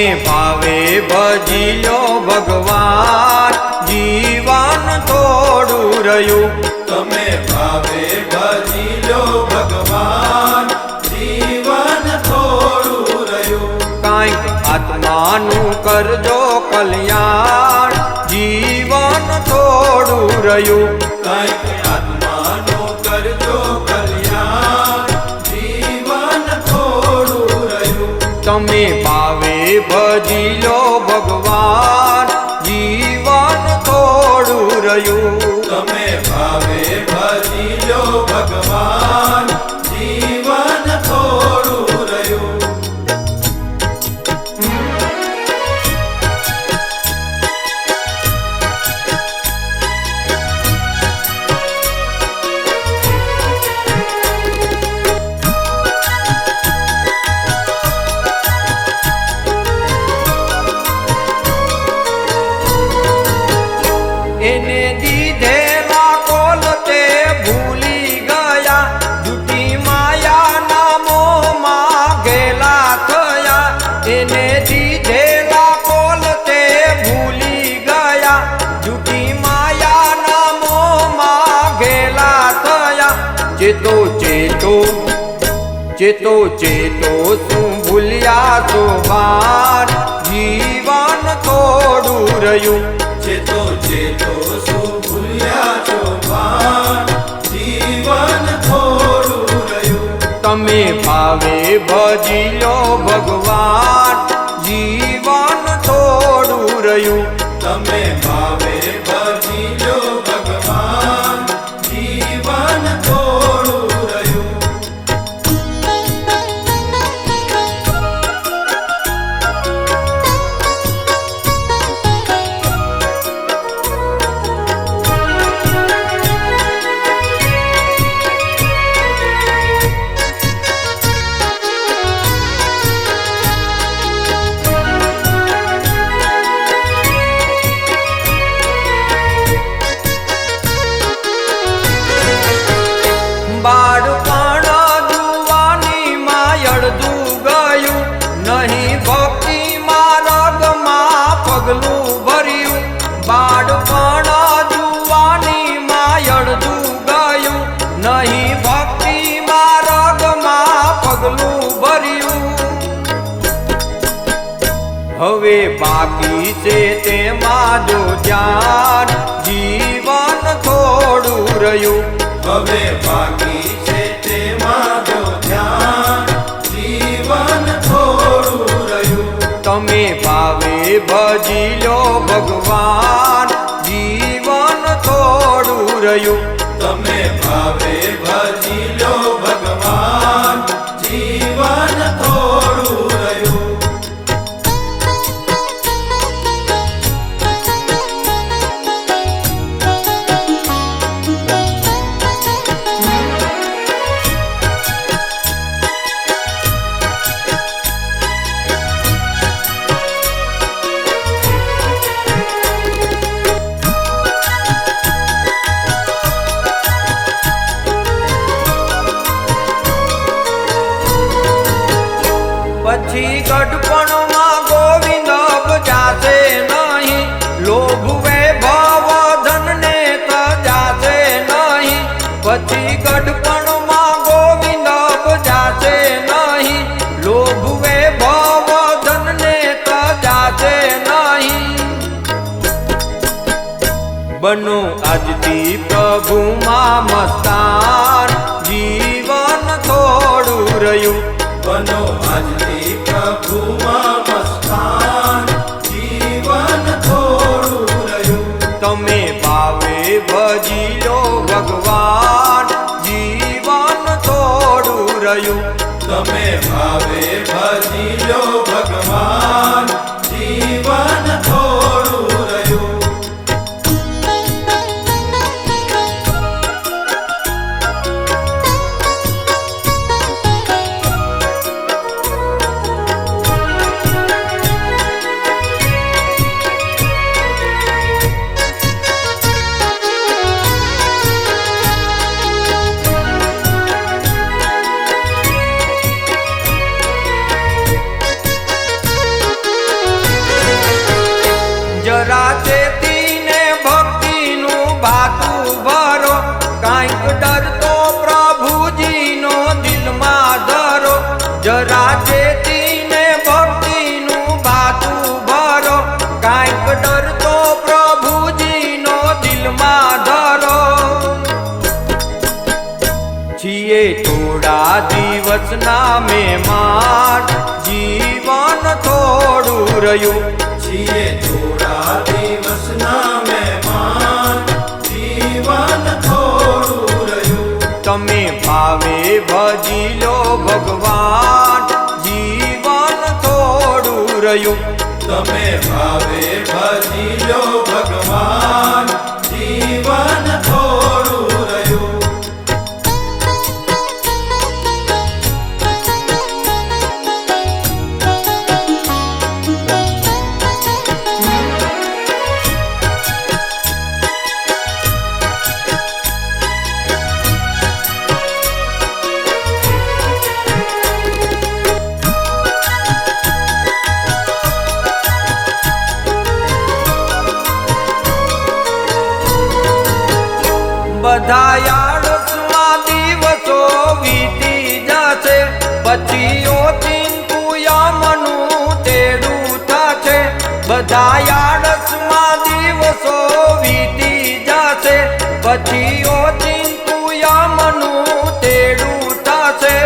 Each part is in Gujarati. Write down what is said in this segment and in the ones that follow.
તમે ભાવે ભજી લો ભગવાન, જીવન થોડું રહ્યું. તમે ભાવે ભજી લો ભગવાન, જીવન થોડું રહ્યું. કાંઈક આત્માનું કરજો કલ્યાણ, જીવન થોડું રહ્યું. કાંઈક આત્માનું કરજો કલ્યાણ, જીવન થોડું રહ્યું. તમે ભાવે ભજી લો ભગવાન, જીવન થોડું રહ્યું. તમે ભાવે ભજી લો ભગવાન, જીવન થોડું રહ્યું. એને દીધેલા કોલ તે ભૂલી ગયા, જૂઠી માયાના મોહમાં ઘેલા થયા. એને દીધેલા કોલ તે ભૂલી ગયા, જૂઠી માયાના મોહમાં ઘેલા થયા. ચેતો ચેતો ચેતો ચેતો શું ભૂલ્યા છો બાર, જીવન થોડું રહ્યું. ચેતો ચેતો શું ભૂલ્યા છો ભાન, જીવન થોડું રહ્યું. તમે ભાવે ભજી લો ભગવાન, જીવન થોડું રહ્યું. તમે ભાવે ભજી લો ભગવાન, જીવન થોડું રહ્યું. બાળપણ જુવાનીમાં અડધું ગયું, નહીં ભક્તિમાં રગમાં પગલું ભર્યું. બાળપણ જુવાનીમાં અડધું ગયું, નહીં ભક્તિમાં રગમાં પગલું ભર્યું. હવે બાકી છે તેમાં જો ધ્યાન, જીવન થોડું રહ્યું. હવે બાકી છે તેમાં જો ધ્યાન, જીવન થોડું રહ્યું. તમે ભાવે ભજી લો ભગવાન, જીવન થોડું રહ્યું. તમે ભાવે ભજી લો ભગવાન, જીવન થોડું રહ્યું. પછી ગઢપણમાં ગોવિંદ જાશે નહીં, લોભ વૈભવ ધનને તજાશે નહીં. પછી ગઢપણમાં ગોવિંદ જાશે નહીં, લોભ વૈભવ ધનને તજાશે નહીં. બનો આજથી પ્રભુમાં મસ્તાન, જીવન થોડું રહ્યું. બનો આજથી પ્રભુમાં મસ્તાન, જીવન થોડું રહ્યું. તમે ભાવે ભજી લો ભગવાન, જીવન થોડું રહ્યું. તમે ભાવે ભજી લો ભગવાન, જીવન થોડું રહ્યું. દિવસના મહેમાન જીવન થોડું રહ્યું છીએ થોડા દિવસના મહેમાન જીવન થોડું રહ્યું તમે ભાવે ભજી લો ભગવાન જીવન થોડું રહ્યું તમે ભાવે ભજી લો ભગવાન જીવન થોડું રહ્યું બધા આળસમાં દિવસો વીતી જશે પછી ઓચિંતું તેડું થશે બધા આળસમાં દિવસો વીતી જશે પછી ઓચિંતું તેડું થશે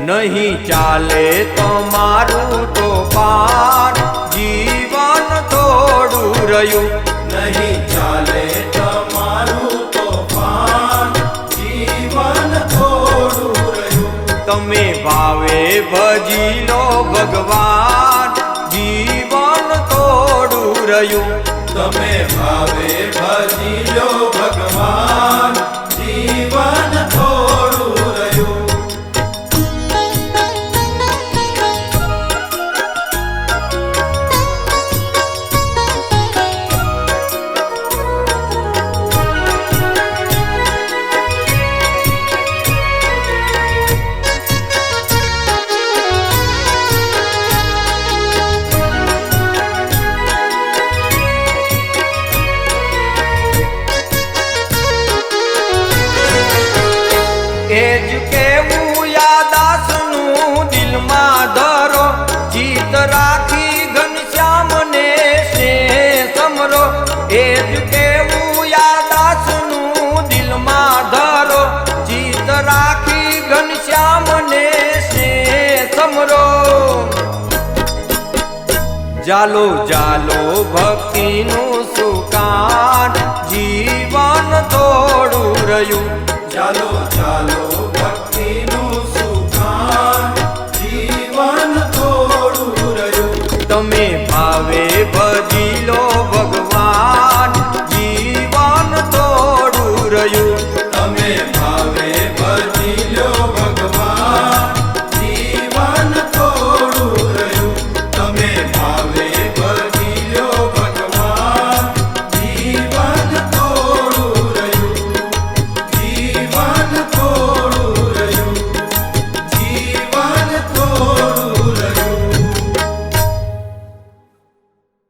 નહીં ચાલે તમારું તો પાર જીવન થોડું રહ્યું નહીં ચાલે તમારું તોફાન જીવન થોડું રહ્યું તમે ભાવે ભજી લો ભગવાન જીવન થોડું રહ્યું તમે ભાવે ભજી લો ભગવાન જીવન થોડું રહ્યું એ જ કેવું યાદાસનું દિલમાં ધરો ચિત રાખી ઘનશ્યામને સ્નેહ સમરો એ જ કેવું યાદાસનું દિલમાં ધરો ચિત રાખી ઘનશ્યામને સ્નેહ સમરો જાલો જાલો ભક્તિનું સુકાન જીવન થોડું રહ્યું ચાલો ચાલો ભક્તિનું સુખાન જીવન થોડું રહ્યું તમે ભાવે